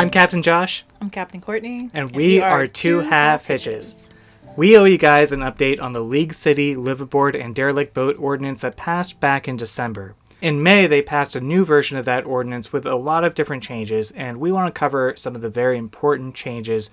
I'm Captain Josh. I'm Captain Courtney. And we are two Half-Hitches. We owe you guys an update on the League City, Liveaboard, and Derelict Boat Ordinance that passed back in December. In May, they passed a new version of that ordinance with a lot of different changes, and we want to cover some of the very important changes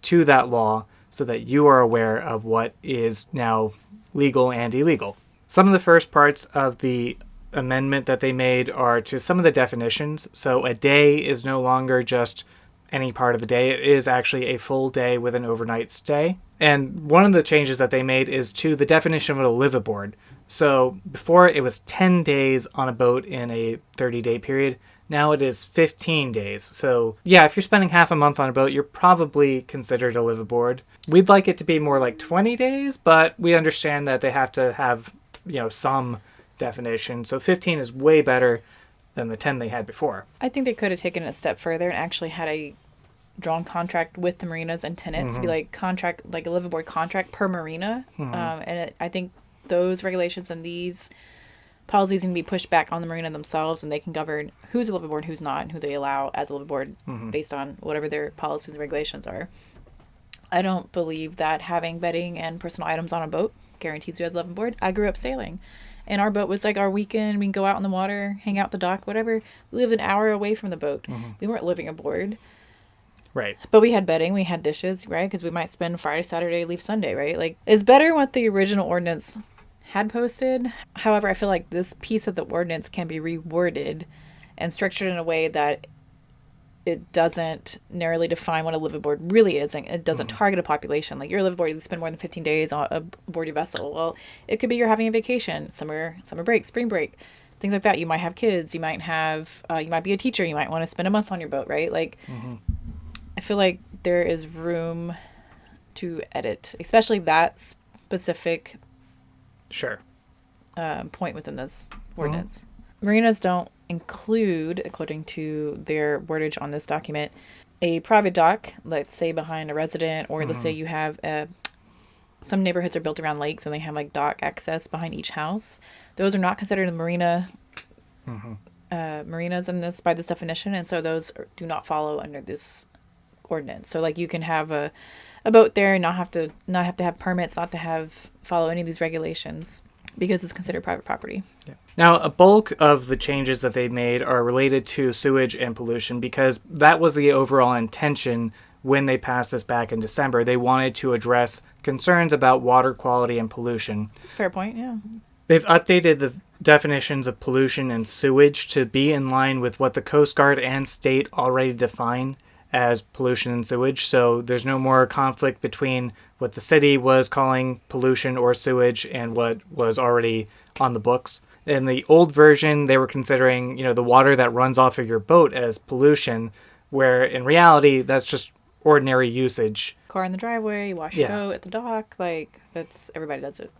to that law so that you are aware of what is now legal and illegal. Some of the first parts of the amendment that they made are to some of the definitions. So a day is no longer just any part of the day. It is actually a full day with an overnight stay. And one of the changes that they made is to the definition of a liveaboard. So before it was 10 days on a boat in a 30-day period. Now it is 15 days. So yeah, if you're spending half a month on a boat, you're probably considered a liveaboard. We'd like it to be more like 20 days, but we understand that they have to have, some definition. So 15 is way better than the 10 they had before. I think they could have taken it a step further and actually had a drawn contract with the marinas and tenants, be like a liveaboard contract per marina. I think those regulations and these policies can be pushed back on the marina themselves, and they can govern who's a liveaboard, who's not, and who they allow as a liveaboard based on whatever their policies and regulations are. I don't believe that having bedding and personal items on a boat guarantees you as a liveaboard. I grew up sailing, and our boat was like our weekend. We can go out on the water, hang out the dock, whatever. We lived an hour away from the boat. We weren't living aboard. Right. But we had bedding, we had dishes, right? Because we might spend Friday, Saturday, leave Sunday, right? Like, it's better what the original ordinance had posted. However, I feel like this piece of the ordinance can be reworded and structured in a way that it doesn't narrowly define what a liveaboard really is, and it doesn't target a population. Like, you're a liveaboard, you spend more than 15 days aboard your vessel. Well, it could be you're having a vacation, summer break, spring break, things like that. You might have kids, you might have, you might be a teacher, you might want to spend a month on your boat, right? Like, I feel like there is room to edit, especially that specific point within this ordinance. Marinas don't include, according to their wordage on this document, a private dock, let's say behind a resident, or let's say you have some neighborhoods are built around lakes and they have like dock access behind each house. Those are not considered a marina. Marinas in this by this definition, and so those do not follow under this ordinance. So like you can have a boat there and not have to have permits, not to have follow any of these regulations because it's considered private property. Yeah. Now, a bulk of the changes that they made are related to sewage and pollution because that was the overall intention when they passed this back in December. They wanted to address concerns about water quality and pollution. That's a fair point, yeah. They've updated the definitions of pollution and sewage to be in line with what the Coast Guard and state already define as pollution and sewage, so there's no more conflict between what the city was calling pollution or sewage and what was already on the books. In the old version, they were considering, the water that runs off of your boat as pollution, where in reality, that's just ordinary usage. Car in the driveway, you wash your boat at the dock, everybody does it.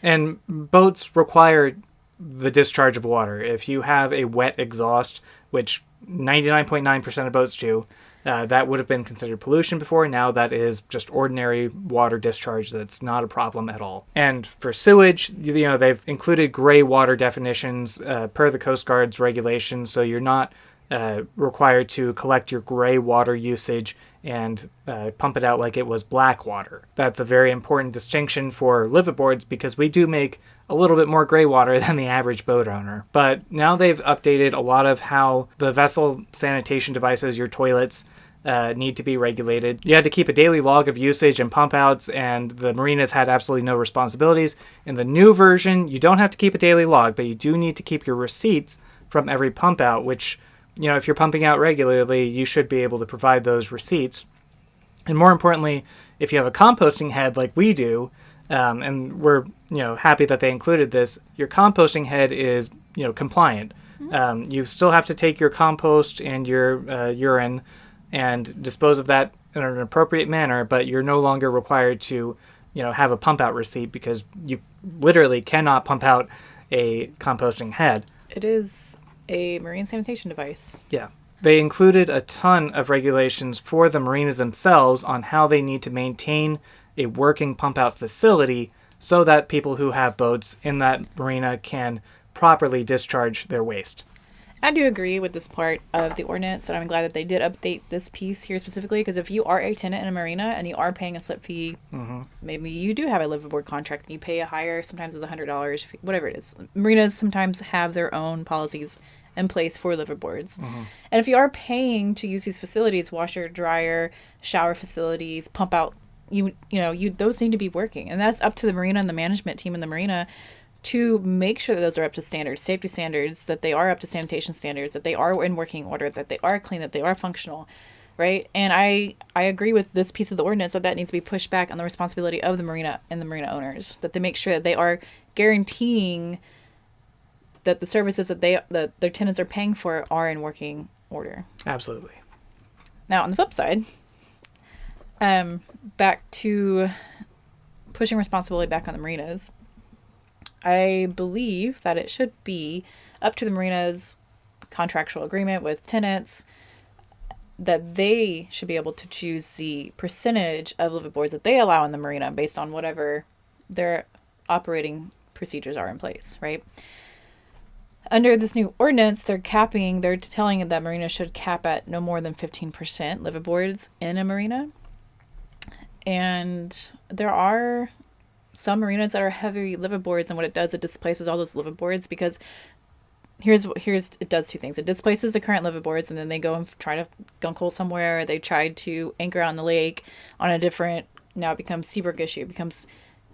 And boats require the discharge of water. If you have a wet exhaust, which 99.9% of boats do, that would have been considered pollution before. Now that is just ordinary water discharge. That's not a problem at all. And for sewage, they've included gray water definitions per the Coast Guard's regulations. So you're not required to collect your gray water usage and pump it out like it was black water. That's a very important distinction for liveaboards because we do make a little bit more gray water than the average boat owner. But now they've updated a lot of how the vessel sanitation devices, your toilets, need to be regulated. You had to keep a daily log of usage and pump outs, and the marinas had absolutely no responsibilities. In the new version, you don't have to keep a daily log, but you do need to keep your receipts from every pump out, which, if you're pumping out regularly, you should be able to provide those receipts. And more importantly, if you have a composting head like we do, and we're happy that they included this, your composting head is compliant. You still have to take your compost and your urine and dispose of that in an appropriate manner, but you're no longer required to have a pump out receipt because you literally cannot pump out a composting head. It is a marine sanitation device. Yeah. They included a ton of regulations for the marinas themselves on how they need to maintain a working pump out facility so that people who have boats in that marina can properly discharge their waste. I do agree with this part of the ordinance, and I'm glad that they did update this piece here specifically, because if you are a tenant in a marina and you are paying a slip fee, maybe you do have a liveaboard contract and you pay a higher, sometimes it's $100, whatever it is. Marinas sometimes have their own policies in place for liveaboards. And if you are paying to use these facilities, washer, dryer, shower facilities, pump out, those need to be working. And that's up to the marina and the management team in the marina to make sure that those are up to standards, safety standards, that they are up to sanitation standards, that they are in working order, that they are clean, that they are functional, right? And I agree with this piece of the ordinance that needs to be pushed back on the responsibility of the marina and the marina owners, that they make sure that they are guaranteeing that the services that their tenants are paying for are in working order. Absolutely. Now, on the flip side, back to pushing responsibility back on the marinas, I believe that it should be up to the marina's contractual agreement with tenants that they should be able to choose the percentage of liveaboards that they allow in the marina based on whatever their operating procedures are in place, right? Under this new ordinance, they're telling that marina should cap at no more than 15% liveaboards in a marina. And there are some marinas that are heavy liveaboards, and what it does, it displaces all those liveaboards, because it does two things. It displaces the current liveaboards, and then they go and try to gunk hole somewhere, or they tried to anchor out in the lake on a different, now it becomes Seabrook issue, it becomes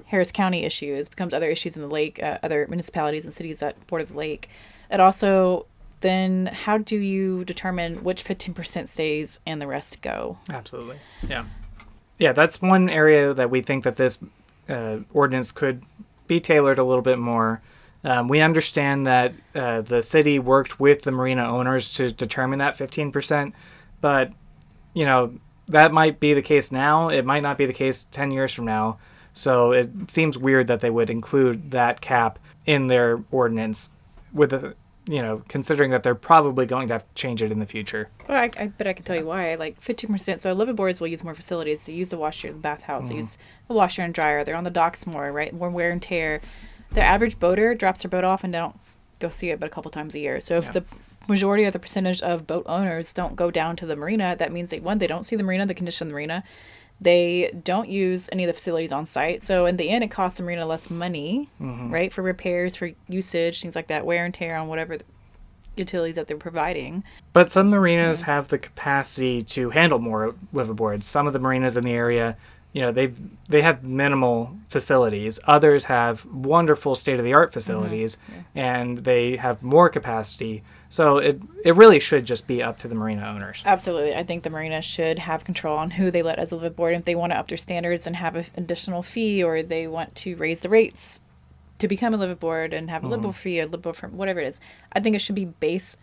Harris County issue, it becomes other issues in the lake, other municipalities and cities that border the lake. It also, then how do you determine which 15% stays and the rest go? Absolutely. Yeah, that's one area that we think that this ordinance could be tailored a little bit more. We understand that the city worked with the marina owners to determine that 15%, but that might be the case now. It might not be the case 10 years from now. So it seems weird that they would include that cap in their ordinance, with considering that they're probably going to have to change it in the future. Well, I bet I can tell you why. Like 15%. So liveaboards will use more facilities. They use the washer, the bathhouse. They use the washer and dryer. They're on the docks more, right? More wear and tear. The average boater drops their boat off and they don't go see it but a couple times a year. So if the majority of the percentage of boat owners don't go down to the marina, that means they don't see the marina, the condition of the marina. They don't use any of the facilities on site. So in the end, it costs the marina less money, right? For repairs, for usage, things like that, wear and tear on whatever the utilities that they're providing. But some marinas have the capacity to handle more liveaboards. Some of the marinas in the area, they have minimal facilities. Others have wonderful state-of-the-art facilities, and they have more capacity. So it really should just be up to the marina owners. Absolutely. I think the marina should have control on who they let as a liveaboard. If they want to up their standards and have an additional fee, or they want to raise the rates to become a liveaboard and have a liveaboard fee, a liveaboard firm, whatever it is, I think it should be based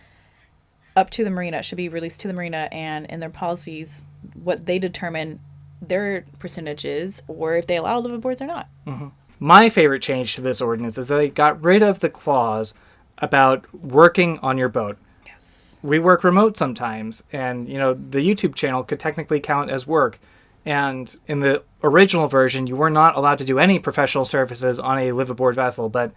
up to the marina. It should be released to the marina, and in their policies, what they determine their percentage is, or if they allow liveaboards or not. My favorite change to this ordinance is that they got rid of the clause about working on your boat. Yes. We work remote sometimes, and the YouTube channel could technically count as work. And in the original version, you were not allowed to do any professional services on a liveaboard vessel, but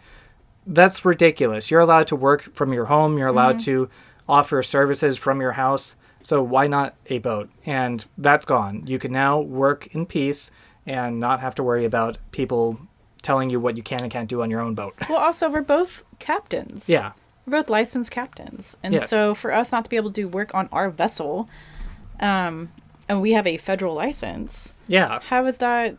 that's ridiculous. You're allowed to work from your home. You're allowed to offer services from your house. So why not a boat? And that's gone. You can now work in peace and not have to worry about people telling you what you can and can't do on your own boat. Well, also, we're both captains. Yeah. We're both licensed captains. And so for us not to be able to do work on our vessel, and we have a federal license. Yeah. How is that?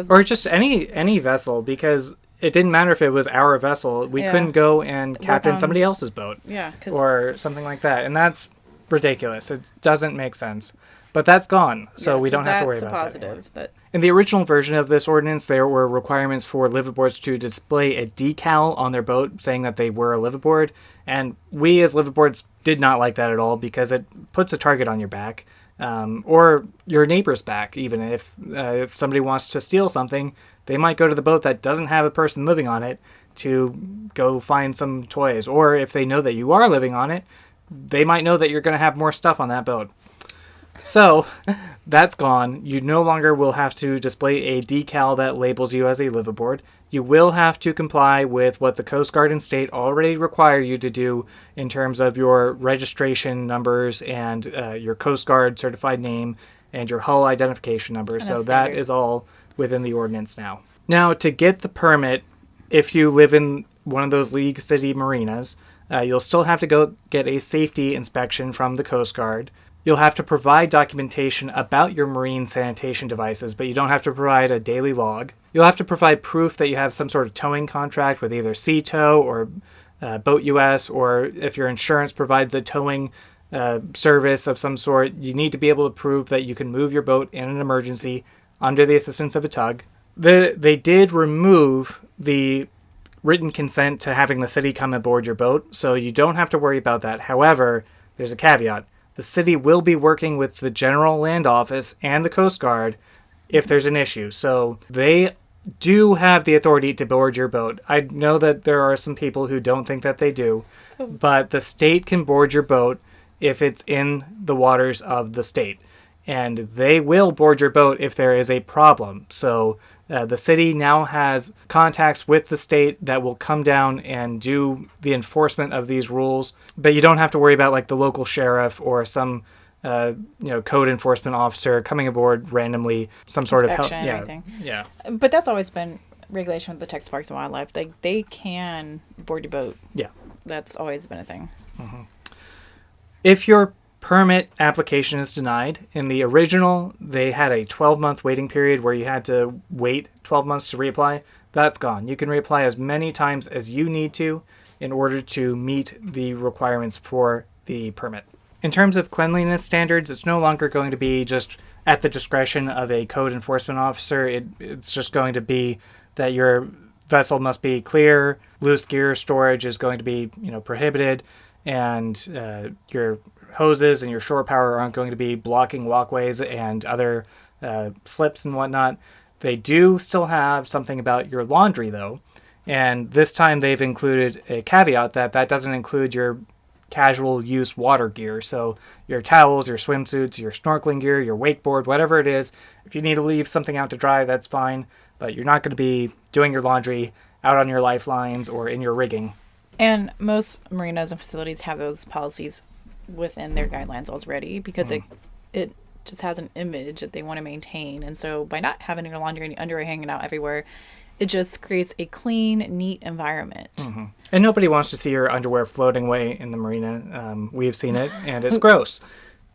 Or just any vessel, because it didn't matter if it was our vessel. We couldn't go and captain somebody else's boat. Yeah. Or something like that. And that's ridiculous. It doesn't make sense. But that's gone, so we don't have to worry about that anymore. In the original version of this ordinance, there were requirements for liveaboards to display a decal on their boat saying that they were a liveaboard, and we as liveaboards did not like that at all, because it puts a target on your back, or your neighbor's back. Even if somebody wants to steal something, they might go to the boat that doesn't have a person living on it to go find some toys, or if they know that you are living on it, they might know that you're going to have more stuff on that boat. So that's gone. You no longer will have to display a decal that labels you as a liveaboard. You will have to comply with what the Coast Guard and state already require you to do in terms of your registration numbers and your Coast Guard certified name and your hull identification number. And So that's that standard. is all within the ordinance now. Now, to get the permit, if you live in one of those League City marinas, you'll still have to go get a safety inspection from the Coast Guard. You'll have to provide documentation about your marine sanitation devices, but you don't have to provide a daily log. You'll have to provide proof that you have some sort of towing contract with either Sea Tow or Boat US, or if your insurance provides a towing service of some sort, you need to be able to prove that you can move your boat in an emergency under the assistance of a tug. They did remove the written consent to having the city come aboard your boat, so you don't have to worry about that. However, there's a caveat. The city will be working with the General Land Office and the Coast Guard if there's an issue. So they do have the authority to board your boat. I know that there are some people who don't think that they do, but the state can board your boat if it's in the waters of the state. And they will board your boat if there is a problem. So the city now has contacts with the state that will come down and do the enforcement of these rules. But you don't have to worry about like the local sheriff or some code enforcement officer coming aboard randomly, some sort of help. Inspection, everything. Yeah. But that's always been regulation with the Texas Parks and Wildlife. They can board your boat. Yeah. That's always been a thing. If your permit application is denied, in the original, they had a 12-month waiting period where you had to wait 12 months to reapply. That's gone. You can reapply as many times as you need to in order to meet the requirements for the permit. In terms of cleanliness standards, it's no longer going to be just at the discretion of a code enforcement officer. It's just going to be that your vessel must be clear, loose gear storage is going to be prohibited, and your hoses and your shore power aren't going to be blocking walkways and other slips and whatnot. They do still have something about your laundry, though, and this time they've included a caveat that doesn't include your casual use water gear. So your towels, your swimsuits, your snorkeling gear, your wakeboard, whatever it is, if you need to leave something out to dry, that's fine, but you're not going to be doing your laundry out on your lifelines or in your rigging. And most marinas and facilities have those policies within their guidelines already because it just has an image that they want to maintain. And so by not having your laundry and your underwear hanging out everywhere, it just creates a clean, neat environment. Mm-hmm. And nobody wants to see your underwear floating away in the marina. We've seen it, and it's gross.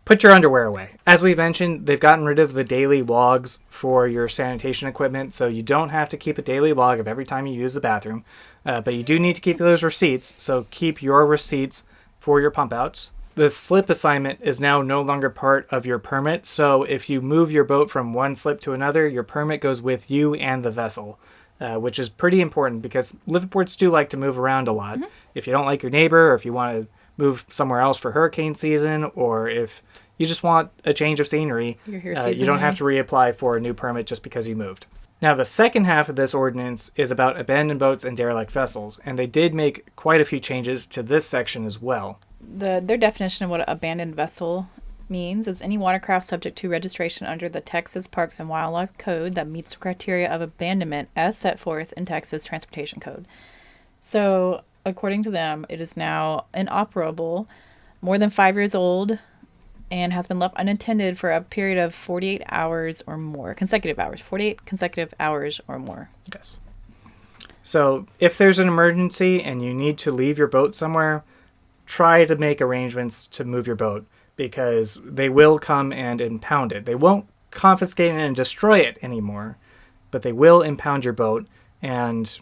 Put your underwear away. As we mentioned, they've gotten rid of the daily logs for your sanitation equipment, so you don't have to keep a daily log of every time you use the bathroom. But you do need to keep those receipts, so keep your receipts for your pump outs. The slip assignment is now no longer part of your permit, so if you move your boat from one slip to another, your permit goes with you and the vessel, which is pretty important because liveaboards do like to move around a lot. Mm-hmm. If you don't like your neighbor, or if you want to move somewhere else for hurricane season, or if you just want a change of scenery, you don't have to reapply for a new permit just because you moved. Now, the second half of this ordinance is about abandoned boats and derelict vessels, and they did make quite a few changes to this section as well. Their definition of what an abandoned vessel means is any watercraft subject to registration under the Texas Parks and Wildlife Code that meets the criteria of abandonment as set forth in Texas Transportation Code. So, according to them, it is now inoperable, more than 5 years old, and has been left unattended for a period of 48 hours or more. 48 consecutive hours or more. Yes. So, if there's an emergency and you need to leave your boat somewhere, try to make arrangements to move your boat, because they will come and impound it. They won't confiscate it and destroy it anymore, but they will impound your boat. And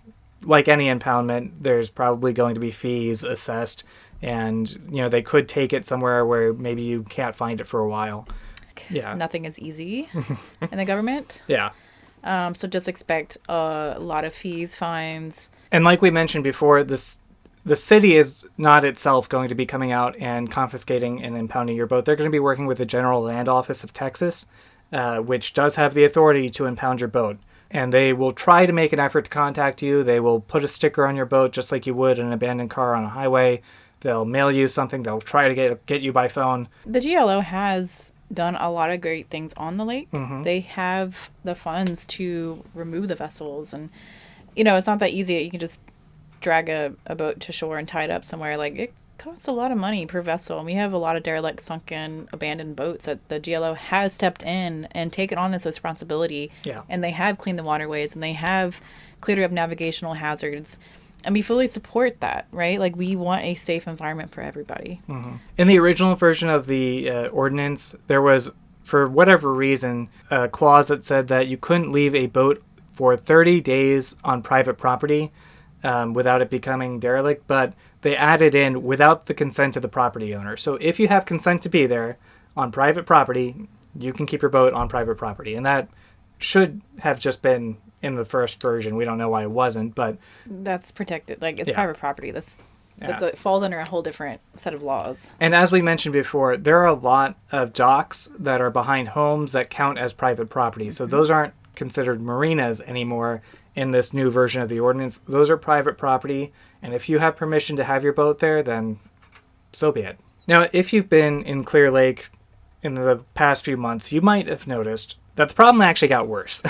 like any impoundment, there's probably going to be fees assessed, and they could take it somewhere where maybe you can't find it for a while. Yeah, nothing is easy in the government. Yeah. So just expect a lot of fees, fines, and like we mentioned before, the city is not itself going to be coming out and confiscating and impounding your boat. They're going to be working with the General Land Office of Texas, which does have the authority to impound your boat. And they will try to make an effort to contact you. They will put a sticker on your boat just like you would an abandoned car on a highway. They'll mail you something. They'll try to get you by phone. The GLO has done a lot of great things on the lake. Mm-hmm. They have the funds to remove the vessels, and it's not that easy. You can just drag a boat to shore and tie it up somewhere. Like, it costs a lot of money per vessel, and we have a lot of derelict, sunken, abandoned boats that the GLO has stepped in and taken on this responsibility. Yeah. And they have cleaned the waterways, and they have cleared up navigational hazards. And we fully support that, right? Like, we want a safe environment for everybody. Mm-hmm. In the original version of the ordinance, there was, for whatever reason, a clause that said that you couldn't leave a boat for 30 days on private property without it becoming derelict, but they added in without the consent of the property owner. So if you have consent to be there on private property, you can keep your boat on private property. And that should have just been in the first version. We don't know why it wasn't, but that's protected. Like, it's private property. It falls under a whole different set of laws. And as we mentioned before, there are a lot of docks that are behind homes that count as private property. So those aren't considered marinas anymore in this new version of the ordinance. Those are private property. And if you have permission to have your boat there, then so be it. Now, if you've been in Clear Lake in the past few months, you might have noticed that the problem actually got worse.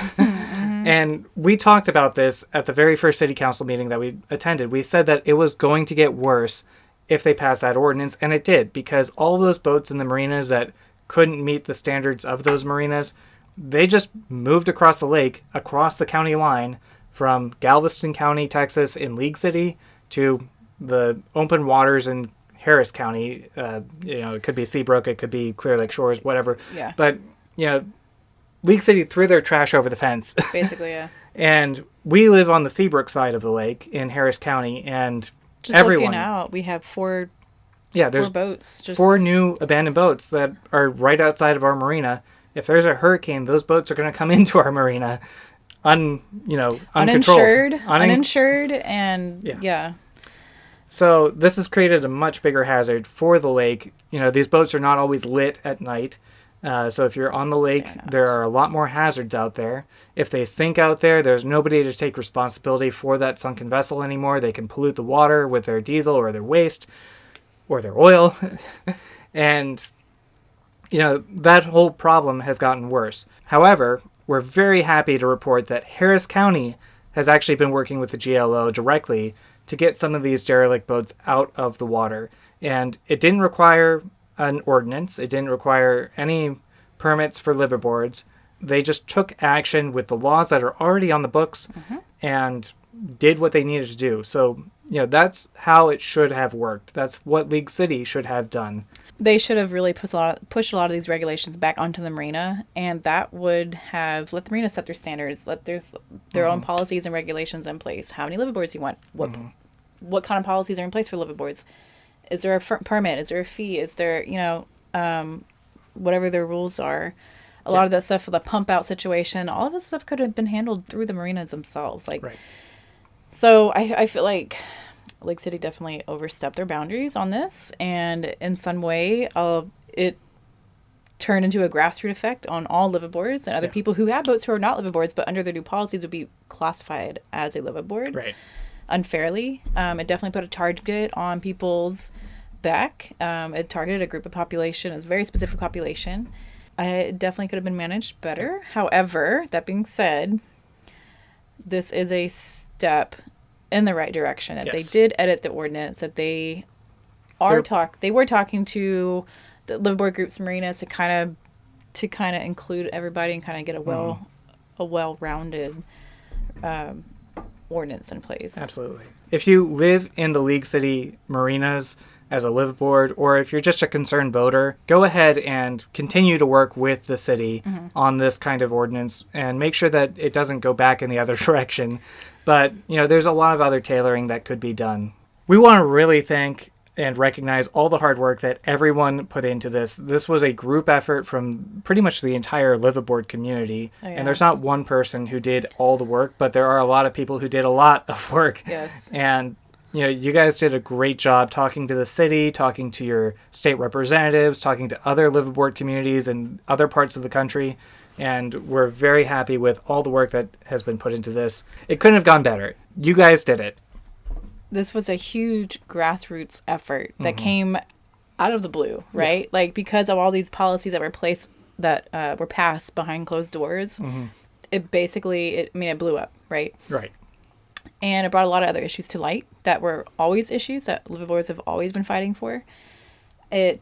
And we talked about this at the very first city council meeting that we attended. We said that it was going to get worse if they passed that ordinance, and it did, because all those boats in the marinas that couldn't meet the standards of those marinas, they just moved across the lake, across the county line, from Galveston County, Texas, in League City, to the open waters in Harris County. It could be Seabrook, it could be Clear Lake Shores, whatever. Yeah. But, League City threw their trash over the fence. Basically, yeah. And we live on the Seabrook side of the lake in Harris County, and just everyone... looking out, we have four boats. 4 new abandoned boats that are right outside of our marina. If there's a hurricane, those boats are going to come into our marina uncontrolled. Uninsured, and yeah. So this has created a much bigger hazard for the lake. These boats are not always lit at night. So if you're on the lake, there are a lot more hazards out there. If they sink out there, there's nobody to take responsibility for that sunken vessel anymore. They can pollute the water with their diesel or their waste or their oil. And, that whole problem has gotten worse. However, we're very happy to report that Harris County has actually been working with the GLO directly to get some of these derelict boats out of the water. And it didn't require an ordinance. It didn't require any permits for liveaboards. They just took action with the laws that are already on the books and did what they needed to do. So, that's how it should have worked. That's what League City should have done. They should have really pushed a lot of these regulations back onto the marina, and that would have let the marina set their standards, let their own policies and regulations in place. How many liveaboards you want? What kind of policies are in place for liveaboards? Is there a permit? Is there a fee? Is there, whatever their rules are? A lot of that stuff for the pump out situation, all of this stuff could have been handled through the marinas themselves. So I feel like Lake City definitely overstepped their boundaries on this, and in some way, it turned into a grassroots effect on all liveaboards and other people who have boats who are not liveaboards, but under their new policies would be classified as a liveaboard. Right. Unfairly. It definitely put a target on people's back. It targeted a group of population, a very specific population. It definitely could have been managed better. However, that being said, this is a step in the right direction. That they did edit the ordinance. That they were talking to the liveaboard groups, marinas, to kind of include everybody and kind of get a well-rounded ordinance in place. Absolutely. If you live in the League City marinas as a liveaboard, or if you're just a concerned boater, go ahead and continue to work with the city on this kind of ordinance and make sure that it doesn't go back in the other direction. But, there's a lot of other tailoring that could be done. We want to really thank and recognize all the hard work that everyone put into this. This was a group effort from pretty much the entire liveaboard community. Oh, yes. And there's not one person who did all the work, but there are a lot of people who did a lot of work. Yes. And, you guys did a great job talking to the city, talking to your state representatives, talking to other liveaboard communities in other parts of the country. And we're very happy with all the work that has been put into this. It couldn't have gone better. You guys did it. This was a huge grassroots effort that came out of the blue, right? Like, because of all these policies that were passed behind closed doors, it basically, it blew up, right? Right. And it brought a lot of other issues to light that were always issues that liveaboards have always been fighting for. It's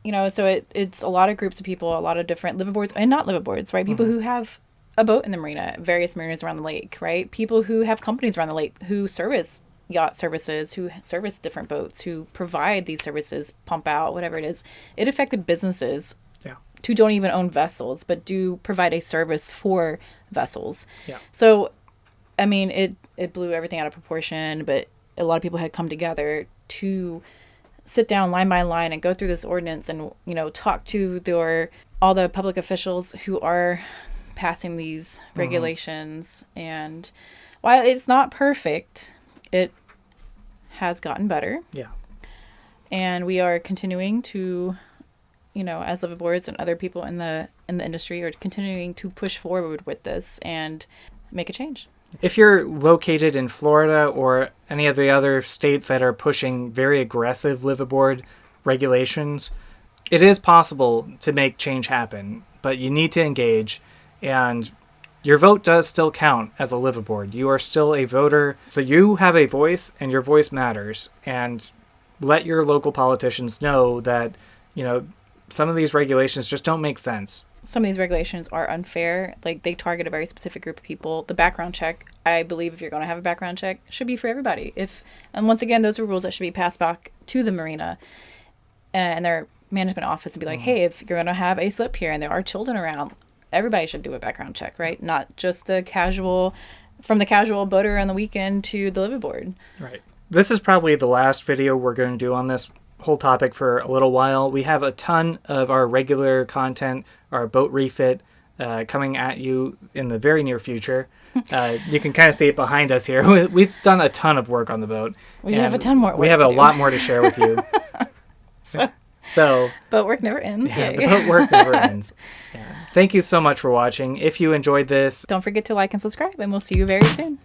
a lot of groups of people, a lot of different liveaboards and not liveaboards, right? People who have a boat in the marina, various marinas around the lake, right? People who have companies around the lake who service yacht services, who service different boats, who provide these services, pump out, whatever it is. It affected businesses who don't even own vessels, but do provide a service for vessels. Yeah. So, it blew everything out of proportion, but a lot of people had come together to sit down line by line and go through this ordinance and, talk to all the public officials who are passing these regulations. And while it's not perfect, it has gotten better. Yeah. And we are continuing to, as liveaboards and other people in the industry are continuing to push forward with this and make a change. If you're located in Florida or any of the other states that are pushing very aggressive liveaboard regulations, it is possible to make change happen, but you need to engage, and your vote does still count as a liveaboard. You are still a voter, so you have a voice, and your voice matters. And let your local politicians know that, some of these regulations just don't make sense. Some of these regulations are unfair. Like, they target a very specific group of people. The background check, I believe if you're going to have a background check, should be for everybody. And once again, those are rules that should be passed back to the marina and their management office and be like, hey, if you're going to have a slip here and there are children around, everybody should do a background check, right? Not just from the casual boater on the weekend to the liveaboard. Right. This is probably the last video we're going to do on this whole topic for a little while. We have a ton of our regular content, our boat refit, coming at you in the very near future. You can kind of see it behind us here. We've done a ton of work on the boat. We have a ton more work. We have a lot more to share with you. So boat work never ends. Yeah, the boat work never ends. Yeah. Thank you so much for watching. If you enjoyed this, don't forget to like and subscribe, and we'll see you very soon.